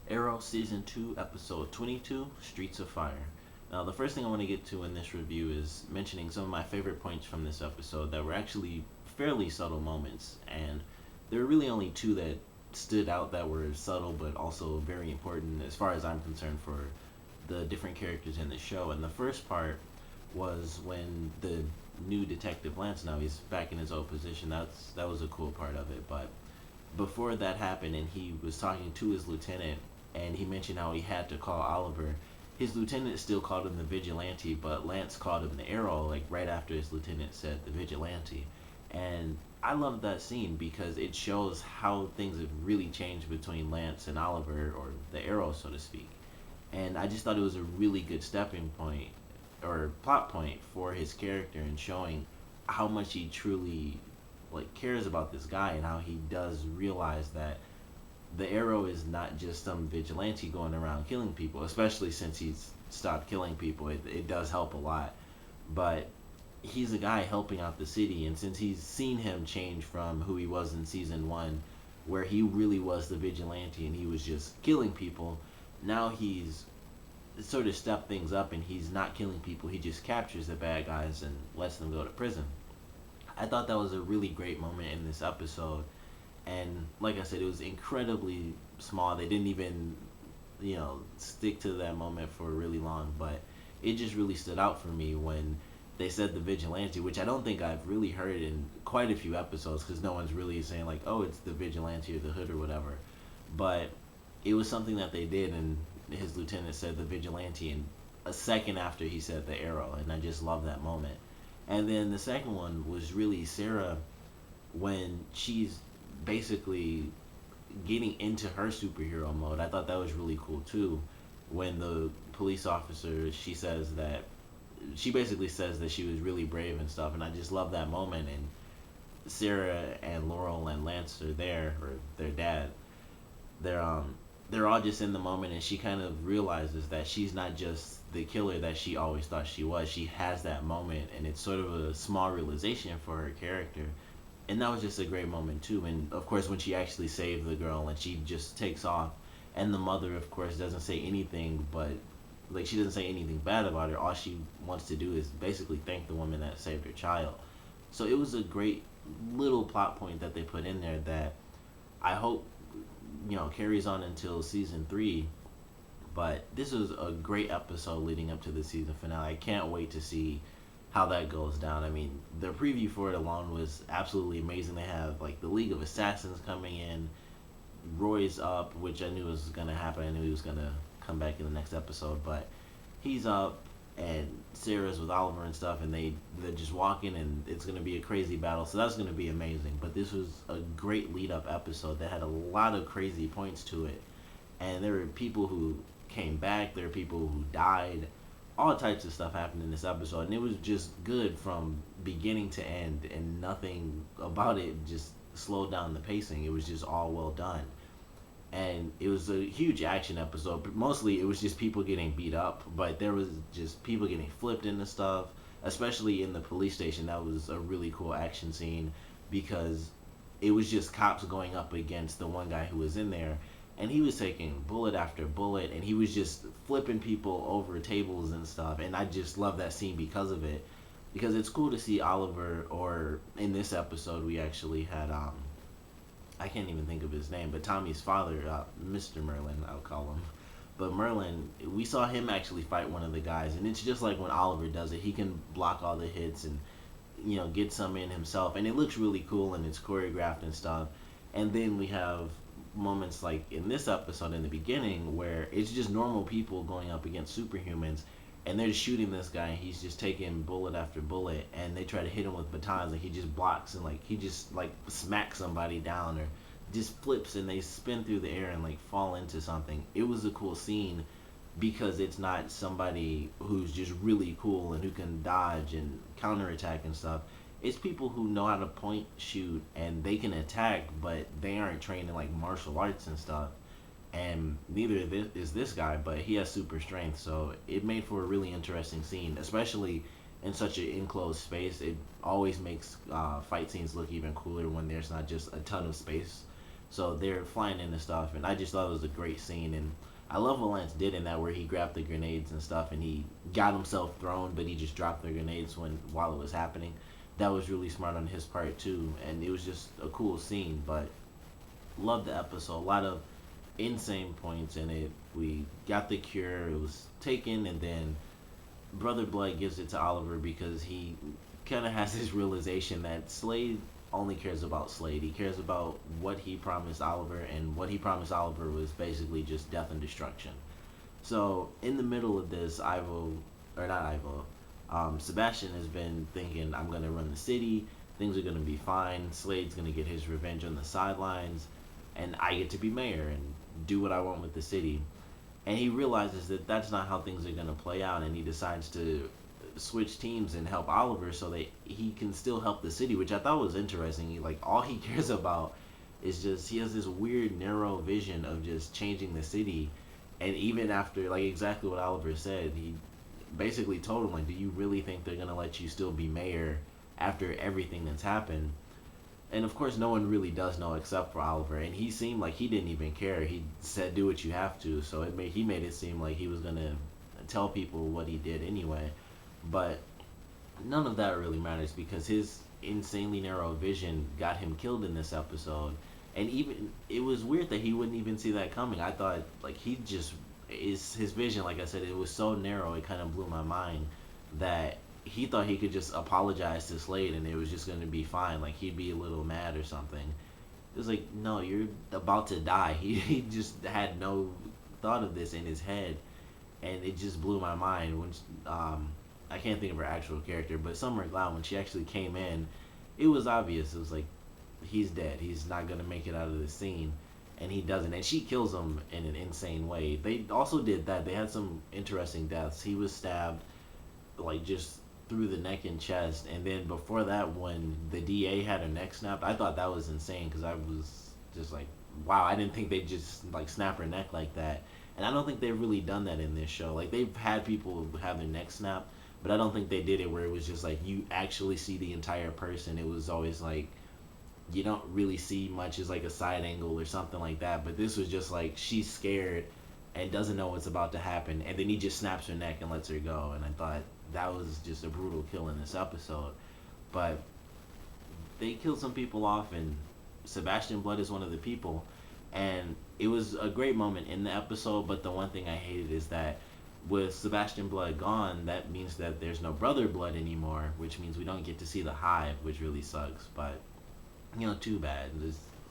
Arrow Season 2, Episode 22, Streets of Fire. Now, the first thing I want to get to in this review is mentioning some of my favorite points from this episode that were actually fairly subtle moments, and there were really only two that stood out that were subtle but also very important as far as I'm concerned for the different characters in the show. And the first part was when the new detective Lance, now he's back in his old position. That was a cool part of it, but before that happened and he was talking to his lieutenant and he mentioned how he had to call Oliver. His lieutenant still called him the vigilante, but Lance called him the arrow, like right after his lieutenant said the vigilante. And I love that scene because it shows how things have really changed between Lance and Oliver, or the arrow, so to speak. And I just thought it was a really good stepping point or plot point for his character and showing how much he truly like cares about this guy and how he does realize that the arrow is not just some vigilante going around killing people, especially since he's stopped killing people. It does help a lot. But he's a guy helping out the city, and since he's seen him change from who he was in season one, where he really was the vigilante and he was just killing people, now he's sort of stepped things up and he's not killing people. He just captures the bad guys and lets them go to prison. I thought that was a really great moment in this episode, and like I said, it was incredibly small. They didn't even, stick to that moment for really long, but it just really stood out for me when they said the vigilante, which I don't think I've really heard in quite a few episodes because no one's really saying like, oh, it's the vigilante or the hood or whatever. But it was something that they did, and his lieutenant said the vigilante, and a second after he said the arrow, and I just love that moment. And then the second one was really Sarah when she's basically getting into her superhero mode. I thought that was really cool too. When the police officer, she basically says that she was really brave and stuff, and I just love that moment. And Sarah and Laurel and Lance are there, or their dad. They're they're all just in the moment, and she kind of realizes that she's not just the killer that she always thought she was. She has that moment, and it's sort of a small realization for her character. And that was just a great moment too. And of course, when she actually saved the girl and she just takes off, and the mother, of course, doesn't say anything, but like she doesn't say anything bad about her. All she wants to do is basically thank the woman that saved her child. So it was a great little plot point that they put in there that I hope carries on until season 3. But this was a great episode leading up to the season finale. I can't wait to see how that goes down. I mean, the preview for it alone was absolutely amazing. They have like the League of Assassins coming in. Roy's up, which I knew was gonna happen. I knew he was gonna come back in the next episode, but he's up, and Sarah's with Oliver and stuff, and they're just walking, and it's gonna be a crazy battle. So that's gonna be amazing. But this was a great lead up episode that had a lot of crazy points to it, and there were people who came back. There were people who died. All types of stuff happened in this episode, and it was just good from beginning to end, and nothing about it just slowed down the pacing. It was just all well done, and it was a huge action episode. But mostly, it was just people getting beat up, but there was just people getting flipped into stuff, especially in the police station. That was a really cool action scene because it was just cops going up against the one guy who was in there, and he was taking bullet after bullet, and he was just flipping people over tables and stuff. And I just love that scene because of it, because it's cool to see Oliver, or in this episode we actually had I can't even think of his name, but Tommy's father, Mr. Merlin, I'll call him. But Merlin, we saw him actually fight one of the guys, and it's just like when Oliver does it. He can block all the hits and get some in himself, and it looks really cool, and it's choreographed and stuff. And then we have moments like in this episode in the beginning where it's just normal people going up against superhumans, and they're just shooting this guy, and he's just taking bullet after bullet, and they try to hit him with batons, and he just blocks, and like he just like smacks somebody down or just flips, and they spin through the air and like fall into something. It was a cool scene because it's not somebody who's just really cool and who can dodge and counterattack and stuff. It's people who know how to point, shoot, and they can attack, but they aren't trained in like martial arts and stuff. And neither is this guy, but he has super strength, so it made for a really interesting scene, especially in such an enclosed space. It always makes fight scenes look even cooler when there's not just a ton of space So they're flying into stuff, and I just thought it was a great scene. And I love what Lance did in that, where he grabbed the grenades and stuff, and he got himself thrown, but he just dropped the grenades while it was happening. That was really smart on his part too, and it was just a cool scene. But loved the episode. A lot of insane points in it. We got the cure. It was taken, and then Brother Blood gives it to Oliver because he kind of has this realization that Slade only cares about Slade. He cares about what he promised Oliver, and what he promised Oliver was basically just death and destruction. So in the middle of this, Ivo, or not Ivo, Sebastian has been thinking, I'm gonna run the city. Things are gonna be fine. Slade's gonna get his revenge on the sidelines, and I get to be mayor and do what I want with the city. And he realizes that that's not how things are gonna play out, and he decides to switch teams and help Oliver so that he can still help the city, which I thought was interesting. Like, all he cares about is just, he has this weird narrow vision of just changing the city. And even after, like, exactly what Oliver said, he basically told him, like, do you really think they're gonna let you still be mayor after everything that's happened? And of course, no one really does know except for Oliver, and he seemed like he didn't even care. He said, "Do what you have to," so he made it seem like he was gonna tell people what he did anyway. But none of that really matters because his insanely narrow vision got him killed in this episode. And even it was weird that he wouldn't even see that coming. I thought, like, he just is his vision. Like I said, it was so narrow. It kind of blew my mind that he thought he could just apologize to Slade and it was just going to be fine. Like, he'd be a little mad or something. It was like, no, you're about to die. He just had no thought of this in his head, and it just blew my mind when I can't think of her actual character, but Summer Glau, when she actually came in, it was obvious. It was like, he's dead. He's not gonna make it out of the scene, and he doesn't. And she kills him in an insane way. They also did that. They had some interesting deaths. He was stabbed, like, just through the neck and chest, and then before that, when the DA had her neck snapped, I thought that was insane because I was just like, wow, I didn't think they'd just like snap her neck like that. And I don't think they've really done that in this show. Like, they've had people have their neck snapped, but I don't think they did it where it was just like you actually see the entire person. It was always like you don't really see much as like a side angle or something like that. But this was just like she's scared and doesn't know what's about to happen, and then he just snaps her neck and lets her go. And I thought that was just a brutal kill in this episode. But they killed some people off, and Sebastian Blood is one of the people. And it was a great moment in the episode, but the one thing I hated is that with Sebastian Blood gone, that means that there's no Brother Blood anymore, which means we don't get to see the Hive, which really sucks. But too bad.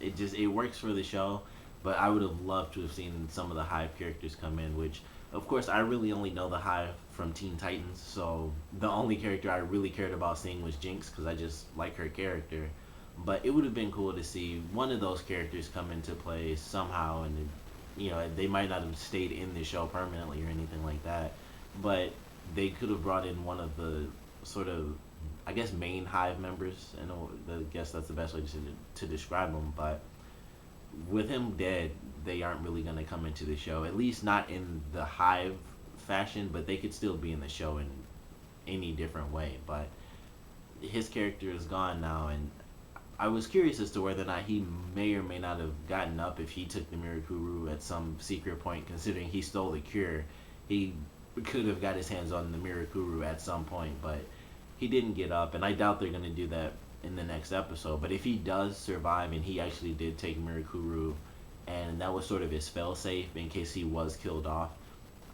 It works for the show, but I would have loved to have seen some of the Hive characters come in, which of course I really only know the Hive from Teen Titans, so the only character I really cared about seeing was Jinx because I just like her character. But it would have been cool to see one of those characters come into play somehow, and they might not have stayed in the show permanently or anything like that, but they could have brought in one of the sort of, I guess, main Hive members. I guess that's the best way to describe them. But with him dead, they aren't really going to come into the show, at least not in the Hive fashion, but they could still be in the show in any different way. But his character is gone now, and I was curious as to whether or not he may or may not have gotten up if he took the Mirakuru at some secret point, considering he stole the cure. He could have got his hands on the Mirakuru at some point, but he didn't get up, and I doubt they're going to do that in the next episode. But if he does survive and he actually did take Mirakuru, and that was sort of his fail-safe in case he was killed off,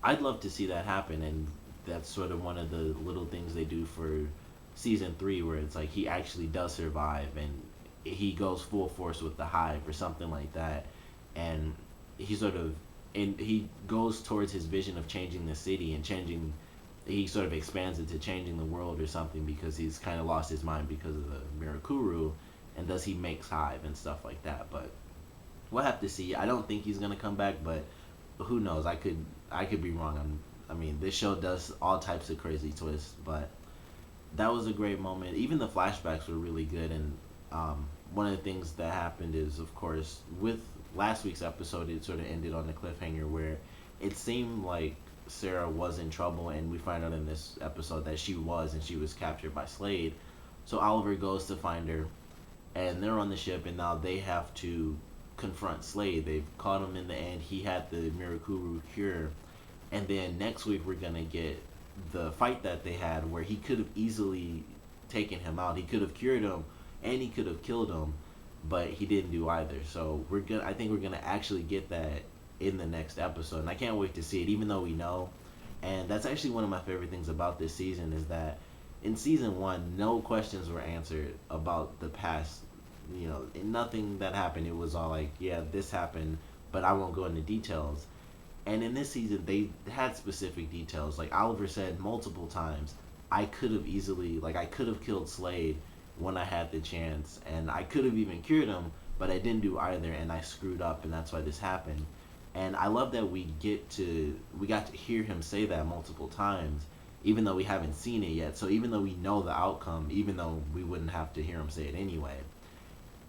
I'd love to see that happen, and that's sort of one of the little things they do for season 3, where it's like he actually does survive and he goes full force with the Hive or something like that, and he goes towards his vision of changing the city and he sort of expands it to changing the world or something, because he's kind of lost his mind because of the Mirakuru, and thus he makes Hive and stuff like that. But we'll have to see. I don't think he's gonna come back, but who knows? I could be wrong. I mean, this show does all types of crazy twists, but that was a great moment. Even the flashbacks were really good, and one of the things that happened is, of course, with last week's episode, it sort of ended on a cliffhanger where it seemed like Sarah was in trouble, and we find out in this episode that she was, and she was captured by Slade. So Oliver goes to find her, and they're on the ship, and now they have to confront Slade. They've caught him in the end. He had the Mirakuru cure, and then next week we're gonna get the fight that they had where he could have easily taken him out. He could have cured him, and he could have killed him, but he didn't do either. So we're gonna. I think we're gonna actually get that in the next episode, and I can't wait to see it. Even though we know, and that's actually one of my favorite things about this season is that in season one, no questions were answered about the past. Nothing that happened. It was all like, yeah, this happened, but I won't go into details. And in this season, they had specific details. Like Oliver said multiple times, I could have killed Slade when I had the chance, and I could have even cured him, but I didn't do either, and I screwed up, and that's why this happened. And I love that we got to hear him say that multiple times, even though we haven't seen it yet. So even though we know the outcome, even though we wouldn't have to hear him say it anyway,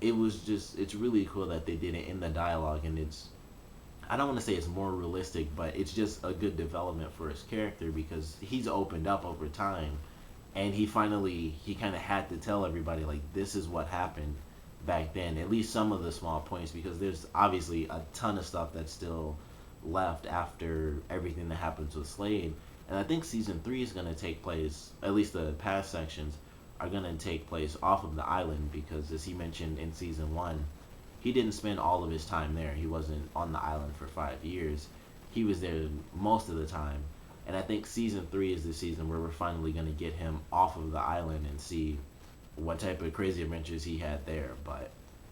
it's really cool that they did it in the dialogue, and I don't want to say it's more realistic, but it's just a good development for his character because he's opened up over time, and he kind of had to tell everybody like this is what happened back then, at least some of the small points, because there's obviously a ton of stuff that's still left after everything that happens with Slade. And I think season 3 is going to take place, at least the past sections are going to take place off of the island, because as he mentioned in season 1, he didn't spend all of his time there. He wasn't on the island for 5 years. He was there most of the time. And I think season 3 is the season where we're finally going to get him off of the island and see what type of crazy adventures he had there. But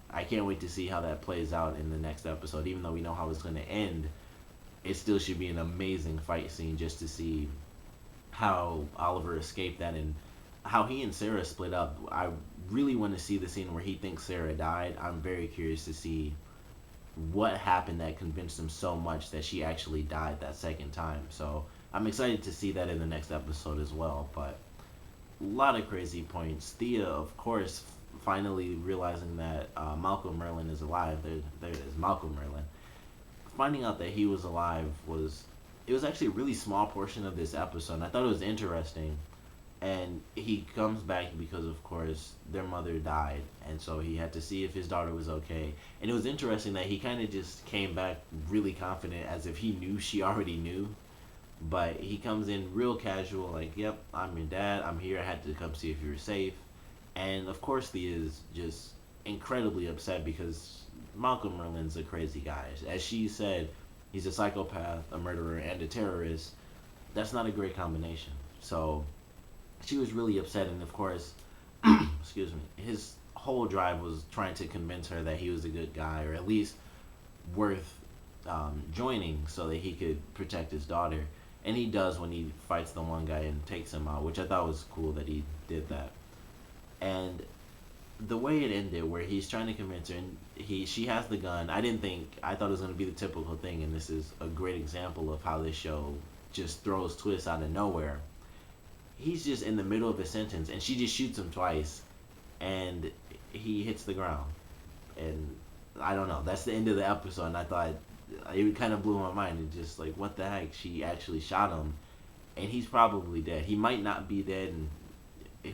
I can't wait to see how that plays out in the next episode. Even though we know how it's going to end, it still should be an amazing fight scene just to see how Oliver escaped that and how he and Sarah split up. I really want to see the scene where he thinks Sarah died. I'm very curious to see what happened that convinced him so much that she actually died that second time. So I'm excited to see that in the next episode as well. But a lot of crazy points. Thea, of course, finally realizing that Malcolm Merlin is alive. There it is, Malcolm Merlin. Finding out that he was alive was actually a really small portion of this episode. And I thought it was interesting. And he comes back because, of course, their mother died, and so he had to see if his daughter was okay. And it was interesting that he kind of just came back really confident, as if he knew she already knew. But he comes in real casual, like, yep, I'm your dad, I'm here, I had to come see if you were safe. And, of course, Thea is just incredibly upset because Malcolm Merlin's a crazy guy. As she said, he's a psychopath, a murderer, and a terrorist. That's not a great combination. So she was really upset, and of course, excuse me, his whole drive was trying to convince her that he was a good guy, or at least worth joining so that he could protect his daughter. And he does when he fights the one guy and takes him out, which I thought was cool that he did that. And the way it ended, where he's trying to convince her, and she has the gun. I thought it was going to be the typical thing, and this is a great example of how this show just throws twists out of nowhere. He's just in the middle of a sentence, and she just shoots him twice, and he hits the ground. And I don't know, that's the end of the episode, and I thought, it kind of blew my mind. It's just like, what the heck? She actually shot him, and he's probably dead. He might not be dead, and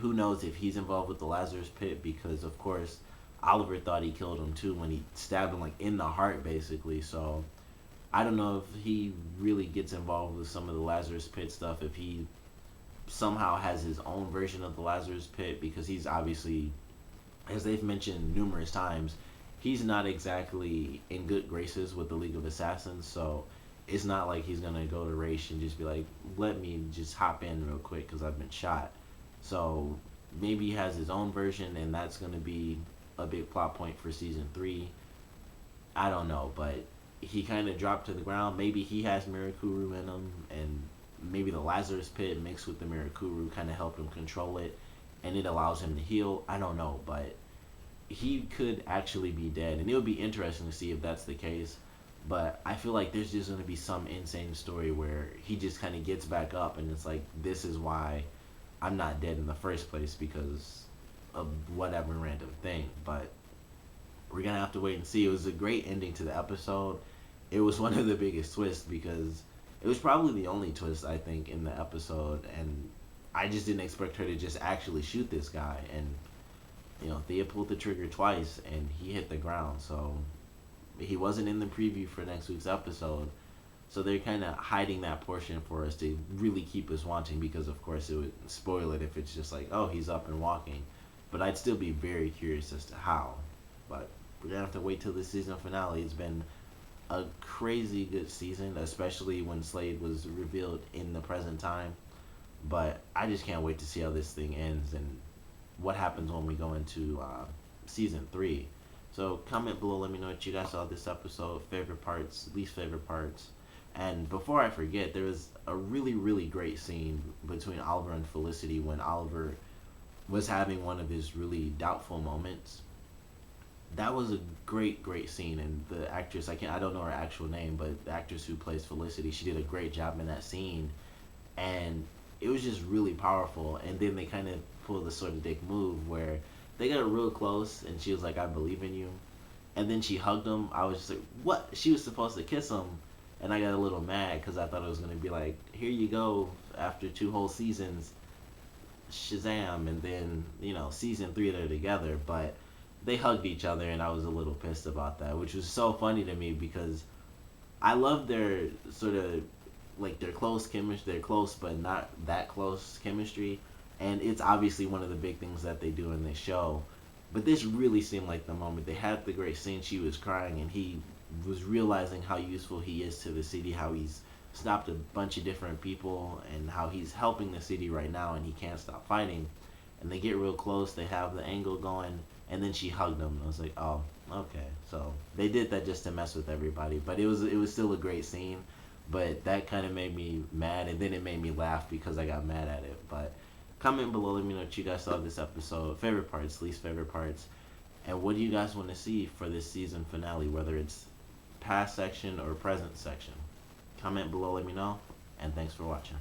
who knows if he's involved with the Lazarus Pit, because, of course, Oliver thought he killed him, too, when he stabbed him, like, in the heart, basically. So I don't know if he really gets involved with some of the Lazarus Pit stuff, if he somehow has his own version of the Lazarus Pit, because he's obviously, as they've mentioned numerous times, he's not exactly in good graces with the League of Assassins. So it's not like he's gonna go to Raish and just be like, let me just hop in real quick because I've been shot. So maybe he has his own version, and that's gonna be a big plot point for season 3. I don't know, but he kind of dropped to the ground. Maybe he has Mirakuru in him, and maybe the Lazarus Pit mixed with the Mirakuru kind of helped him control it, and it allows him to heal. I don't know, but he could actually be dead, and it would be interesting to see if that's the case. But I feel like there's just going to be some insane story where he just kind of gets back up, and it's like, this is why I'm not dead in the first place, because of whatever random thing. But we're going to have to wait and see. It was a great ending to the episode. It was one of the biggest twists, because it was probably the only twist, I think, in the episode, and I just didn't expect her to just actually shoot this guy. And Thea pulled the trigger twice, and he hit the ground. So He wasn't in the preview for next week's episode, so they're kind of hiding that portion for us to really keep us watching because, of course, it would spoil it if it's just like, oh, he's up and walking. But I'd still be very curious as to how. But we're gonna have to wait till the season finale. It's been a crazy good season, especially when Slade was revealed in the present time. But I just can't wait to see how this thing ends and what happens when we go into season 3. So comment below, let me know what you guys saw this episode, favorite parts, least favorite parts. And before I forget, there was a really, really great scene between Oliver and Felicity when Oliver was having one of his really doubtful moments. That was a great, great scene, and the actress, I don't know her actual name, but the actress who plays Felicity, she did a great job in that scene, and it was just really powerful. And then they kind of pulled the sort of dick move where they got real close, and she was like, "I believe in you," and then she hugged him. I was just like, "What?" She was supposed to kiss him, and I got a little mad because I thought it was gonna be like, "Here you go," after 2 whole seasons, Shazam, and then season 3 they're together, but they hugged each other, and I was a little pissed about that, which was so funny to me because I love their sort of like their close chemistry, their close but not that close chemistry, and it's obviously one of the big things that they do in this show. But this really seemed like the moment they had the great scene. She was crying, and he was realizing how useful he is to the city, how he's stopped a bunch of different people, and how he's helping the city right now, and he can't stop fighting. And they get real close. They have the angle going, and then she hugged him. I was like, oh, okay. So they did that just to mess with everybody, but it was still a great scene. But that kind of made me mad, and then it made me laugh because I got mad at it. But comment below, let me know what you guys saw of this episode, favorite parts, least favorite parts, and what do you guys want to see for this season finale, whether it's past section or present section. Comment below, let me know, and thanks for watching.